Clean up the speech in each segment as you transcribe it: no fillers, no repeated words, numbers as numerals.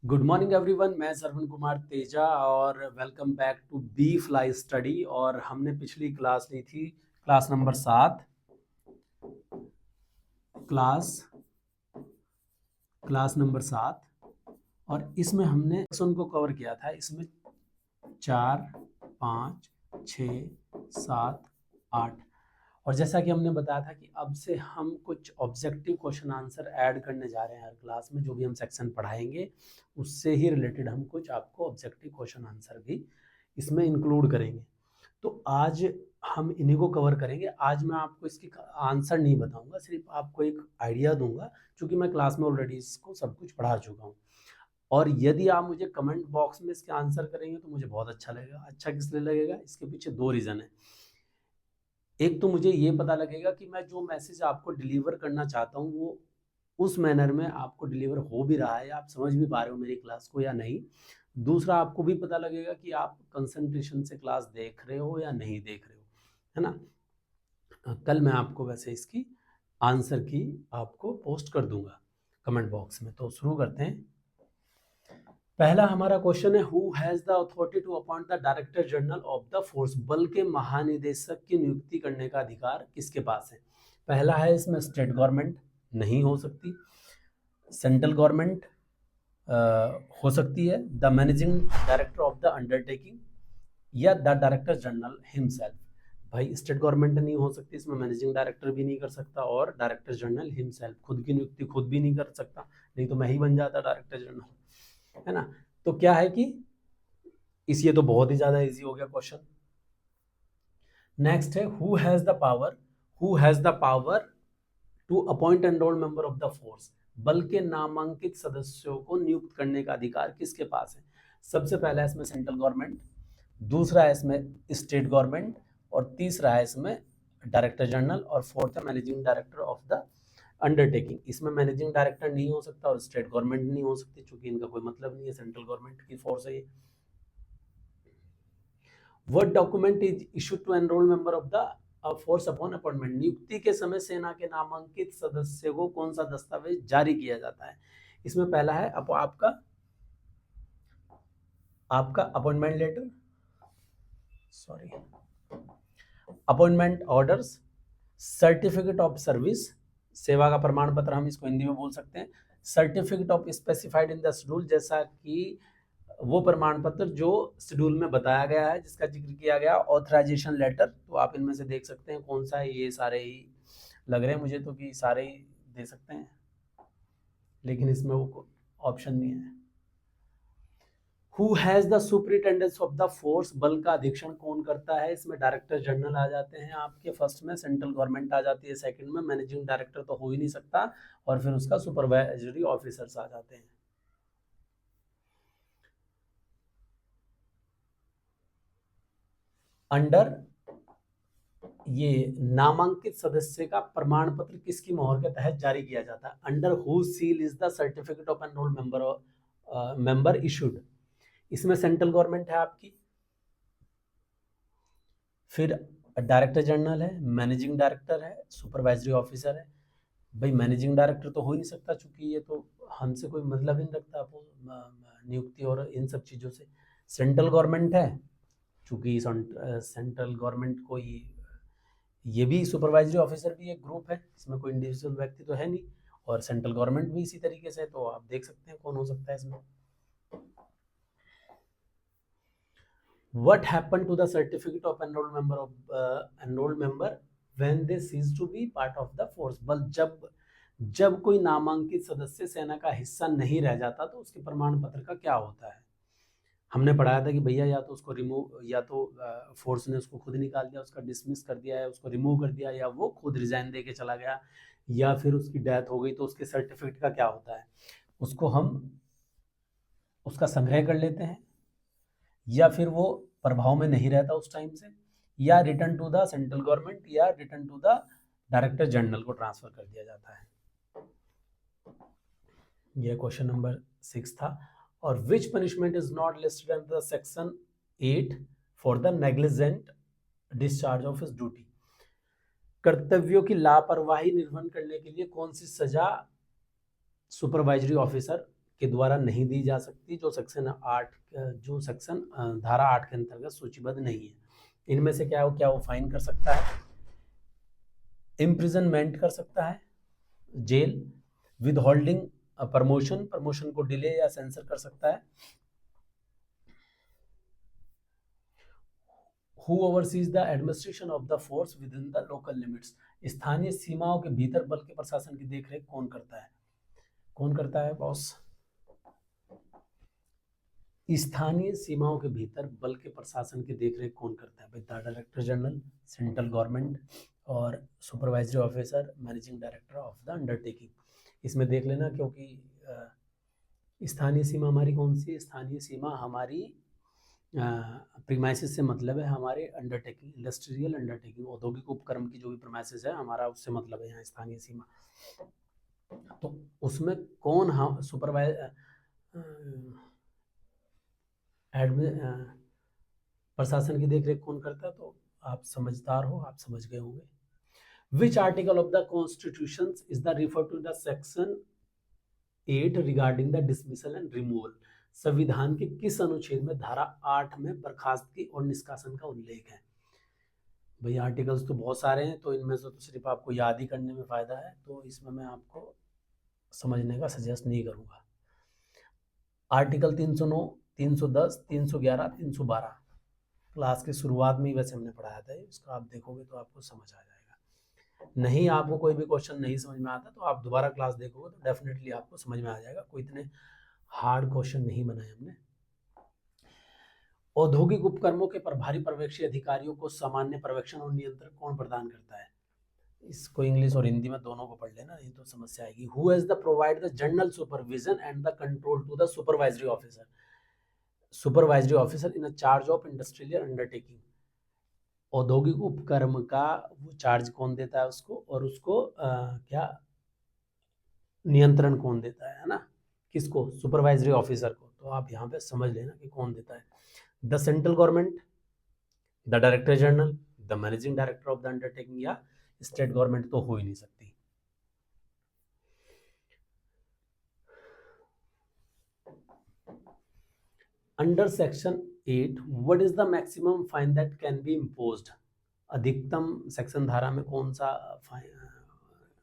Good morning everyone, मैं सरवण कुमार तेजा और welcome back to B Fly Study. और हमने पिछली क्लास ली थी क्लास नंबर 7, क्लास नंबर 7। और इसमें हमने सेक्शन को कवर किया था। इसमें 4, 5, 6, 7, 8। और जैसा कि हमने बताया था कि अब से हम कुछ ऑब्जेक्टिव क्वेश्चन आंसर ऐड करने जा रहे हैं हर क्लास में। जो भी हम सेक्शन पढ़ाएंगे उससे ही रिलेटेड हम कुछ आपको ऑब्जेक्टिव क्वेश्चन आंसर भी इसमें इंक्लूड करेंगे। तो आज हम इन्हीं को कवर करेंगे। आज मैं आपको इसकी आंसर नहीं बताऊंगा, सिर्फ आपको एक आइडिया दूंगा, क्योंकि मैं क्लास में ऑलरेडी इसको सब कुछ पढ़ा चुका हूँ। और यदि आप मुझे कमेंट बॉक्स में इसके आंसर करेंगे तो मुझे बहुत अच्छा लगेगा। अच्छा किस लिए लगेगा? इसके पीछे दो रीज़न है। एक तो मुझे ये पता लगेगा कि मैं जो मैसेज आपको डिलीवर करना चाहता हूँ वो उस मैनर में आपको डिलीवर हो भी रहा है, आप समझ भी पा रहे हो मेरी क्लास को या नहीं। दूसरा, आपको भी पता लगेगा कि आप कंसंट्रेशन से क्लास देख रहे हो या नहीं देख रहे हो, है ना। कल मैं आपको वैसे इसकी आंसर की आपको पोस्ट कर दूंगा कमेंट बॉक्स में। तो शुरू करते हैं। पहला हमारा क्वेश्चन है, who has the authority to appoint the director general of the force? बल के महानिदेशक की नियुक्ति करने का अधिकार किसके पास है? पहला है इसमें स्टेट गवर्नमेंट, नहीं हो सकती। सेंट्रल गवर्नमेंट हो सकती है। The managing director of the undertaking या द डायरेक्टर जनरल हिमसेल्फ। भाई स्टेट गवर्नमेंट नहीं हो सकती, इसमें मैनेजिंग डायरेक्टर भी नहीं कर सकता और डायरेक्टर जनरल हिमसेल्फ खुद की नियुक्ति खुद भी नहीं कर सकता, नहीं तो मैं ही बन जाता डायरेक्टर जनरल, है ना। तो क्या है कि ये तो बहुत ही ज्यादा इजी हो गया क्वेश्चन। नेक्स्ट है, who has the power to appoint enrol member of the force? बल के नामांकित सदस्यों को नियुक्त करने का अधिकार किसके पास है? सबसे पहला है इसमें सेंट्रल गवर्नमेंट, दूसरा है इसमें स्टेट गवर्नमेंट, और तीसरा है इसमें डायरेक्टर जनरल, और फोर्थ है managing director of the undertaking. इसमें मैनेजिंग डायरेक्टर नहीं हो सकता और स्टेट गवर्नमेंट नहीं हो सकती, क्योंकि इनका कोई मतलब नहीं है, सेंट्रल गवर्नमेंट की फोर्स है ये। What document is issued to enroll member of the force upon appointment? नियुक्ति के समय सेना के नामांकित सदस्य को कौन सा दस्तावेज जारी किया जाता है? इसमें पहला है आपका appointment letter, sorry, appointment orders, certificate of service, सेवा का प्रमाण पत्र हम इसको हिंदी में बोल सकते हैं, certificate of specified in the schedule, जैसा कि वो प्रमाण पत्र जो शेड्यूल में बताया गया है, जिसका जिक्र किया गया, ऑथराइजेशन लेटर। तो आप इनमें से देख सकते हैं कौन सा है। ये सारे ही लग रहे हैं मुझे तो कि सारे ही दे सकते हैं, लेकिन इसमें वो ऑप्शन नहीं है। Who has the superintendence of the force? बल का अधीक्षण कौन करता है? इसमें डायरेक्टर जनरल आ जाते हैं आपके फर्स्ट में, सेंट्रल गवर्नमेंट आ जाती है सेकंड में, मैनेजिंग डायरेक्टर तो हो ही नहीं सकता, और फिर उसका सुपरवाइजरी ऑफिसर्स आ जाते हैं। अंडर ये नामांकित सदस्य का प्रमाण पत्र किसकी मोहर के तहत जारी किया जाता है? Under who seal is the certificate of enrol member issued? इसमें सेंट्रल गवर्नमेंट है आपकी, फिर डायरेक्टर जनरल है, मैनेजिंग डायरेक्टर है, सुपरवाइजरी ऑफिसर है। भाई मैनेजिंग डायरेक्टर तो हो ही नहीं सकता, चूंकि ये तो हमसे कोई मतलब ही नहीं रखता नियुक्ति और इन सब चीज़ों से। सेंट्रल गवर्नमेंट है, चूंकि सेंट्रल गवर्नमेंट को ये भी सुपरवाइजरी ऑफिसर भी एक ग्रुप है, इसमें कोई इंडिविजुअल व्यक्ति तो है नहीं, और सेंट्रल गवर्नमेंट भी इसी तरीके से। तो आप देख सकते हैं कौन हो सकता है इसमें। What happened to the certificate of enrolled member when they cease to be part of the force? बल जब कोई नामांकित सदस्य सेना का हिस्सा नहीं रह जाता तो उसके प्रमाण पत्र का क्या होता है? हमने पढ़ाया था कि भैया या तो उसको रिमूव, या तो फोर्स ने उसको खुद निकाल दिया, उसका डिसमिस कर दिया है, उसको रिमूव कर दिया, या वो खुद रिजाइन दे के चला गया, या फिर उसकी डेथ हो गई, तो उसके सर्टिफिकेट का क्या होता है? उसको हम उसका संग्रह कर लेते हैं, या फिर वो प्रभाव में नहीं रहता उस टाइम से, या return to the central government, या return to the director general को ट्रांसफर कर दिया जाता है। यह क्वेश्चन नंबर 6 था। और विच punishment is not listed under section 8 for the negligent discharge of his duty? कर्तव्यों की लापरवाही निर्वहन करने के लिए कौन सी सजा सुपरवाइजरी ऑफिसर के द्वारा नहीं दी जा सकती, जो सेक्शन 8 जो सेक्शन धारा 8 के अंतर्गत सूचीबद्ध नहीं है। इनमें से क्या वो फाइन कर सकता है, इम्प्रिजनमेंट कर सकता है, जेल, विद होल्डिंग प्रमोशन को डिले या सेंसर कर सकता है, Who oversees the administration of the force within the local limits? स्थानीय सीमाओं के भीतर बल के प्रशासन की देखरेख कौन करता है? कौन करता है बॉस? स्थानीय सीमाओं के भीतर बल के प्रशासन की देखरेख कौन करता है? The director general, central government और supervisory officer, managing director of the undertaking. इसमें देख लेना, क्योंकि स्थानीय सीमा हमारी कौन सी है? स्थानीय सीमा हमारी प्रीमाइसिस से मतलब है हमारे अंडरटेकिंग, इंडस्ट्रियल अंडरटेकिंग, औद्योगिक उपक्रम की जो भी प्रीमाइसिस है हमारा, उससे मतलब है यहाँ स्थानीय सीमा। तो उसमें कौन हम प्रशासन की देखरेख कौन करता है? तो आप समझदार हो, आप समझ गए होंगे। Which article of the constitution is the refer to the section 8 regarding the dismissal and removal? संविधान के किस अनुच्छेद में धारा 8 में बर्खास्तगी और निष्कासन का उल्लेख है? भाई आर्टिकल्स तो बहुत सारे हैं, तो इनमें से तो सिर्फ आपको याद ही करने में फायदा है, तो इसमें मैं आपको समझने का सजेस्ट नहीं करूंगा। आर्टिकल 309, 310, 311, 312 क्लास की शुरुआत में ही वैसे हमने पढ़ाया था, इसको आप देखोगे तो आपको समझ आ जाएगा। नहीं, आपको कोई भी क्वेश्चन नहीं समझ में आता तो आप दोबारा क्लास देखोगे तो डेफिनेटली आपको समझ में आ जाएगा। कोई इतने हार्ड क्वेश्चन नहीं बनाए हमने। औद्योगिक उपक्रमों के प्रभारी पर्यवेक्षी अधिकारियों को सामान्य पर्यवेक्षण और नियंत्रण कौन प्रदान करता है? इसको इंग्लिश और हिंदी में दोनों को पढ़ लेना, नहीं तो समस्या आएगी। Who has the provide the general supervision and the control to the supervisory officer? Supervisory officer in charge of industrial undertaking. औद्योगिक उपक्रम का वो चार्ज कौन देता है उसको, और उसको क्या नियंत्रण कौन देता है ना? किसको? सुपरवाइजरी ऑफिसर को। तो आप यहाँ पे समझ लेना कि कौन देता है। The central government, the director general, the managing director of the undertaking, या स्टेट गवर्नमेंट तो हो ही नहीं सकती। Under section 8 what is the maximum fine that can be imposed? अधिकतम सेक्शन धारा में कौन सा फाइन,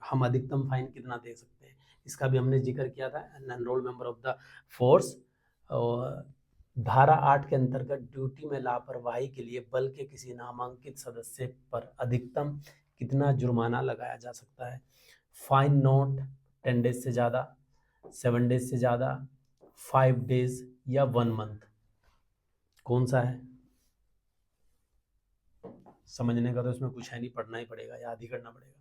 हम अधिकतम फाइन कितना दे सकते हैं? इसका भी हमने जिक्र किया था। Enrolled member of the force, और धारा 8 के अंतर्गत ड्यूटी में लापरवाही के लिए बल के किसी नामांकित सदस्य पर अधिकतम कितना जुर्माना लगाया जा सकता है? फाइन नोट 10 डेज से ज़्यादा, 7 डेज से ज़्यादा, 5 डेज या 1 मंथ? कौन सा है? समझने का तो इसमें कुछ है नहीं, पढ़ना ही पड़ेगा, याद ही करना पड़ेगा।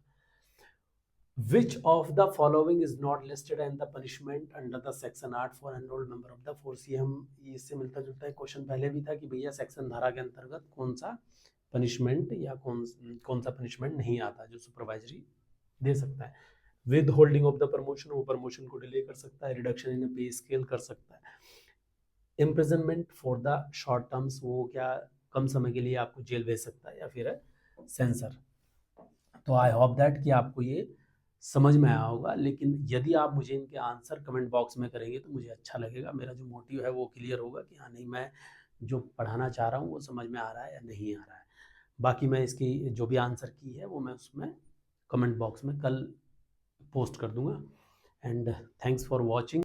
Which of the following is not listed in the punishment under the section 8 for enrolled member of the force? ये हम इससे मिलता जुलता है क्वेश्चन पहले भी था कि भैया सेक्शन धारा के अंतर्गत कौन सा पनिशमेंट या कौन सा पनिशमेंट नहीं आता जो सुपरवाइजरी दे सकता है? With holding of the promotion, वो प्रमोशन को डिले कर सकता है, रिडक्शन इन पे स्केल कर सकता है, imprisonment for the short terms, वो क्या कम समय के लिए आपको जेल भेज सकता है, या फिर सेंसर। तो आई होप दैट कि आपको ये समझ में आया होगा। लेकिन यदि आप मुझे इनके आंसर कमेंट बॉक्स में करेंगे तो मुझे अच्छा लगेगा, मेरा जो मोटिव है वो क्लियर होगा कि हाँ नहीं, मैं जो पढ़ाना चाह रहा हूँ वो समझ में आ रहा है या नहीं आ रहा है। बाकी मैं इसकी जो भी आंसर की है वो मैं उसमें कमेंट बॉक्स में कल पोस्ट कर दूंगा। And thanks for watching.